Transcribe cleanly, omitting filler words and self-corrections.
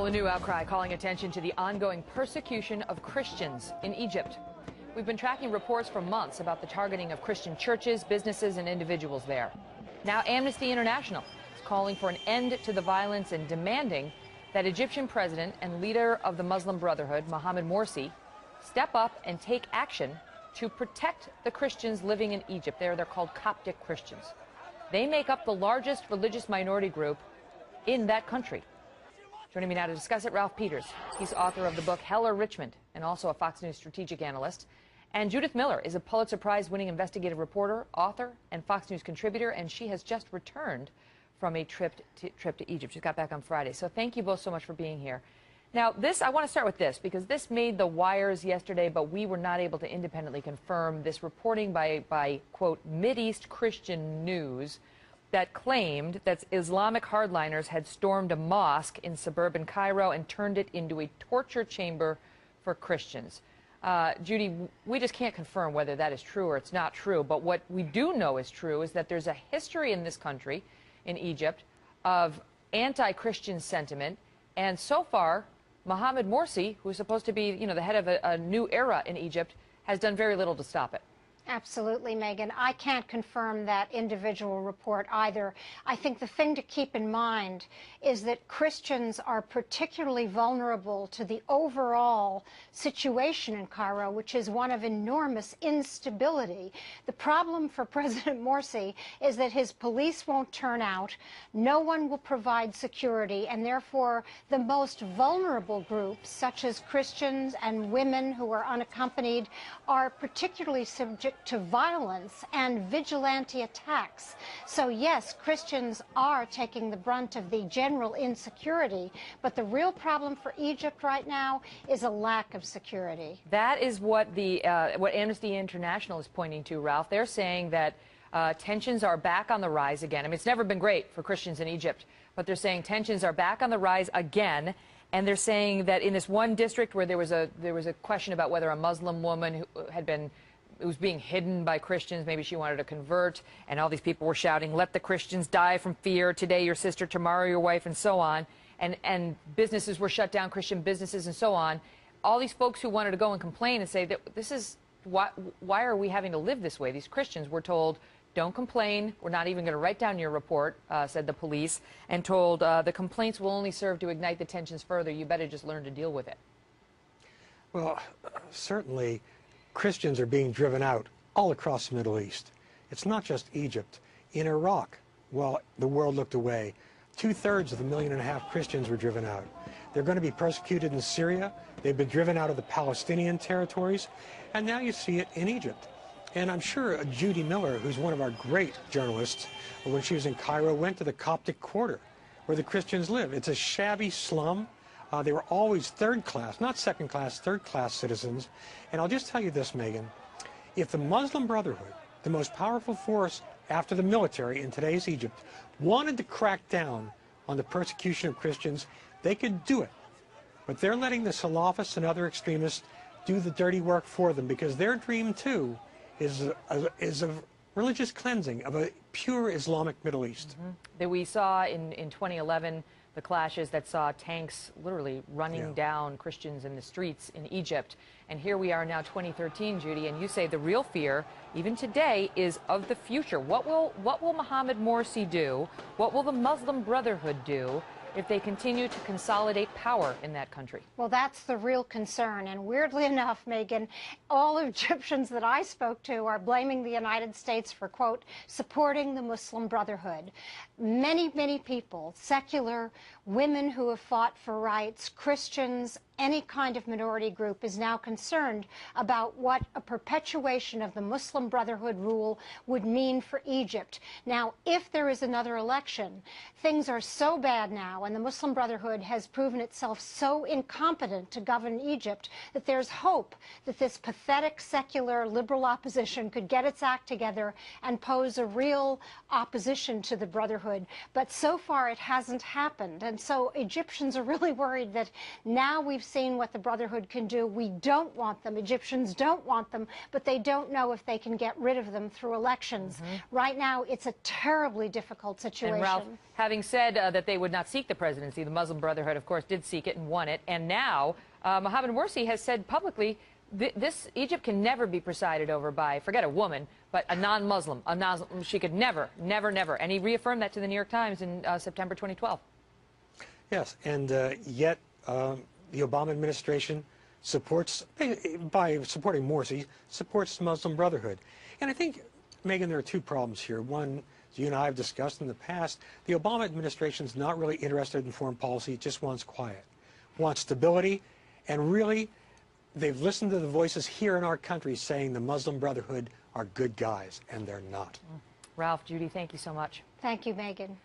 Well, a new outcry calling attention to the ongoing persecution of Christians in Egypt. We've been tracking reports for months about the targeting of Christian churches, businesses, and individuals there. Now, Amnesty International is calling for an end to the violence and demanding that Egyptian president and leader of the Muslim Brotherhood, Mohamed Morsi, step up and take action to protect the Christians living in Egypt. They're called Coptic Christians. They make up the largest religious minority group in that country. Joining me now to discuss it, Ralph Peters. He's author of the book Hell or Richmond and also a Fox News strategic analyst. And Judith Miller is a Pulitzer Prize-winning investigative reporter, author, and Fox News contributor, and she has just returned from a trip to Egypt. She got back on Friday. So thank you both so much for being here. Now, I want to start with this, because this made the wires yesterday, but we were not able to independently confirm this reporting by quote, Mideast Christian News, that claimed that Islamic hardliners had stormed a mosque in suburban Cairo and turned it into a torture chamber for Christians. Judy, we just can't confirm whether that is true or it's not true, but what we do know is true is that there's a history in this country, in Egypt, of anti-Christian sentiment, and so far, Mohamed Morsi, who's supposed to be, the head of a new era in Egypt, has done very little to stop it. Absolutely, Megan. I can't confirm that individual report either. I think the thing to keep in mind is that Christians are particularly vulnerable to the overall situation in Cairo, which is one of enormous instability. The problem for President Morsi is that his police won't turn out, no one will provide security, and therefore the most vulnerable groups, such as Christians and women who are unaccompanied, are particularly subject to violence and vigilante attacks. So yes, Christians are taking the brunt of the general insecurity, but the real problem for Egypt right now is a lack of security. That is what what Amnesty International is pointing to, Ralph. They're saying that tensions are back on the rise again. I mean, it's never been great for Christians in Egypt, but they're saying tensions are back on the rise again. And they're saying that in this one district where there was a question about whether a Muslim woman who was being hidden by Christians, maybe she wanted to convert, and all these people were shouting, "Let the Christians die from fear, today your sister, tomorrow your wife," and so on. And businesses were shut down, Christian businesses and so on. All these folks who wanted to go and complain and say that this is, why are we having to live this way? These Christians were told, don't complain, we're not even going to write down your report, said the police, and told the complaints will only serve to ignite the tensions further. You better just learn to deal with it. Well, certainly Christians are being driven out all across the Middle East. It's not just Egypt. In Iraq, while the world looked away, 2/3 of the 1.5 million Christians were driven out. They're going to be persecuted in Syria. They've been driven out of the Palestinian territories. And now you see it in Egypt. And I'm sure Judy Miller, who's one of our great journalists, when she was in Cairo, went to the Coptic Quarter, where the Christians live. It's a shabby slum. They were always third class, not second class, third class citizens. And I'll just tell you this, Megan, if the Muslim Brotherhood, the most powerful force after the military in today's Egypt, wanted to crack down on the persecution of Christians, they could do it. But they're letting the Salafists and other extremists do the dirty work for them, because their dream, too, is of religious cleansing, of a pure Islamic Middle East. That we saw in 2011, the clashes that saw tanks literally running down Christians in the streets in Egypt. And here we are now, 2013, Judy, and you say the real fear, even today, is of the future. What will Mohamed Morsi do? What will the Muslim Brotherhood do if they continue to consolidate power in that country? Well, that's the real concern. And weirdly enough, Megan, all Egyptians that I spoke to are blaming the United States for, quote, supporting the Muslim Brotherhood. Many, many people, secular, women who have fought for rights, Christians, any kind of minority group is now concerned about what a perpetuation of the Muslim Brotherhood rule would mean for Egypt. Now, if there is another election, things are so bad now, and the Muslim Brotherhood has proven itself so incompetent to govern Egypt, that there's hope that this pathetic, secular, liberal opposition could get its act together and pose a real opposition to the Brotherhood. But so far, it hasn't happened. And so Egyptians are really worried that now we've seen what the Brotherhood can do. We don't want them. Egyptians don't want them, but they don't know if they can get rid of them through elections. Right now, it's a terribly difficult situation. And Ralph, having said that they would not seek the presidency. The Muslim Brotherhood, of course, did seek it and won it. And now Mohammed Morsi has said publicly Egypt can never be presided over by, forget a woman, but a non-Muslim. She could never. And he reaffirmed that to the New York Times in September 2012. Yes, and yet the Obama administration supports, by supporting Morsi, supports the Muslim Brotherhood. And I think, Megan, there are two problems here. One, as you and I have discussed in the past, the Obama administration is not really interested in foreign policy. It just wants quiet, wants stability, and really, they've listened to the voices here in our country saying the Muslim Brotherhood are good guys, and they're not. Ralph, Judy, thank you so much. Thank you, Megan.